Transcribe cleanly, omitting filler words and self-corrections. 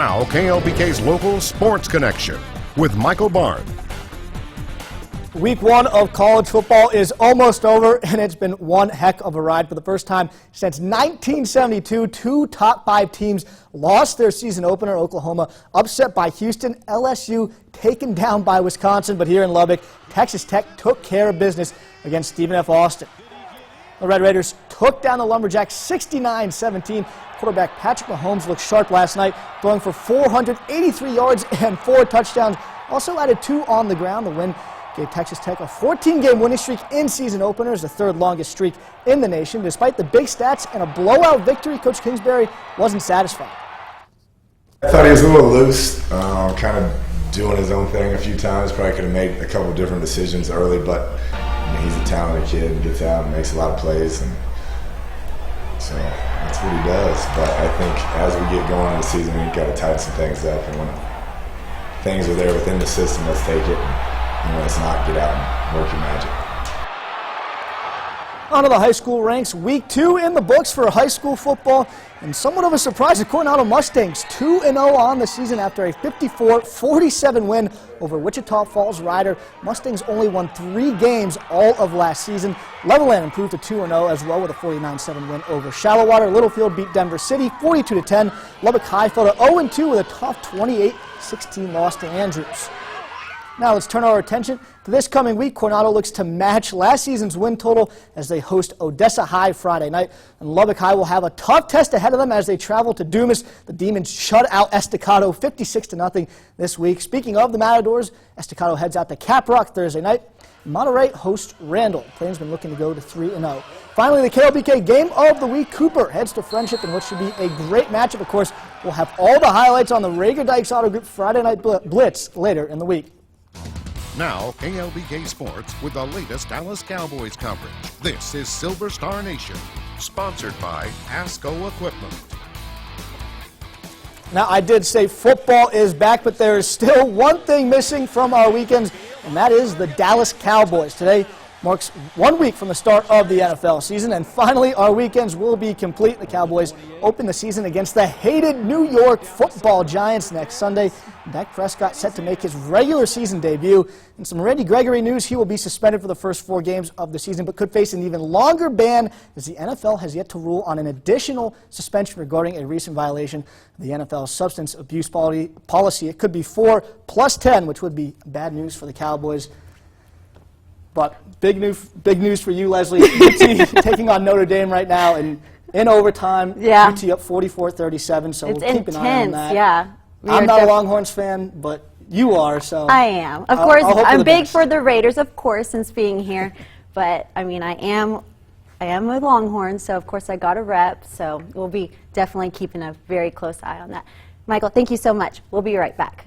Now, KLBK's local sports connection with Michael Barth. Week one of college football is almost over, and it's been one heck of a ride. For the first time since 1972, two top five teams lost their season opener. Oklahoma upset by Houston, LSU taken down by Wisconsin, but here in Lubbock, Texas Tech took care of business against Stephen F. Austin. The Red Raiders took down the Lumberjacks 69-17. Quarterback Patrick Mahomes looked sharp last night, throwing for 483 yards and 4 touchdowns. Also added 2 on the ground. The win gave Texas Tech a 14-game winning streak in season openers, the third longest streak in the nation. Despite the big stats and a blowout victory, Coach Kingsbury wasn't satisfied. I thought he was a little loose, kind of doing his own thing a few times. Probably could have made a couple different decisions early, but he's a talented kid and gets out and makes a lot of plays, and so that's what he does. But I think as we get going in the season, we've got to tighten some things up, and when things are there within the system, let's take it. And when it's not, get out and work your magic. On to the high school ranks. Week 2 in the books for high school football. And somewhat of a surprise, the Coronado Mustangs 2-0 on the season after a 54-47 win over Wichita Falls Rider. Mustangs only won 3 games all of last season. Levelland improved to 2-0 as well with a 49-7 win over Shallowater. Littlefield beat Denver City 42-10. Lubbock High fell to 0-2 with a tough 28-16 loss to Andrews. Now let's turn our attention to this coming week. Coronado looks to match last season's win total as they host Odessa High Friday night. And Lubbock High will have a tough test ahead of them as they travel to Dumas. The Demons shut out Estacado 56-0 this week. Speaking of the Matadors, Estacado heads out to Caprock Thursday night. Monterey hosts Randall. Plains been looking to go to 3-0. Finally, the KLBK game of the week. Cooper heads to Friendship in what should be a great matchup. Of course, we'll have all the highlights on the Rager Dykes Auto Group Friday Night Blitz later in the week. Now, KLBK Sports with the latest Dallas Cowboys coverage. This is Silver Star Nation, sponsored by ASCO Equipment. Now, I did say football is back, but there is still one thing missing from our weekends, and that is the Dallas Cowboys. Today marks 1 week from the start of the NFL season, and finally our weekends will be complete. The Cowboys open the season against the hated New York Football Giants next Sunday. Dak Prescott set to make his regular season debut. In some Randy Gregory news, he will be suspended for the first 4 games of the season, but could face an even longer ban as the NFL has yet to rule on an additional suspension regarding a recent violation of the NFL's substance abuse policy. It could be 4 plus 10, which would be bad news for the Cowboys. But big news for you, Leslie. UT taking on Notre Dame right now in overtime. Yeah. UT up 44-37, so It's we'll keep an eye on that. Yeah. I'm not a Longhorns fan, but you are, so. I am. Of course, I'm big best. for the Raiders, of course, since being here. But, I mean, I am with Longhorns, so of course I got a rep. So we'll be definitely keeping a very close eye on that. Michael, thank you so much. We'll be right back.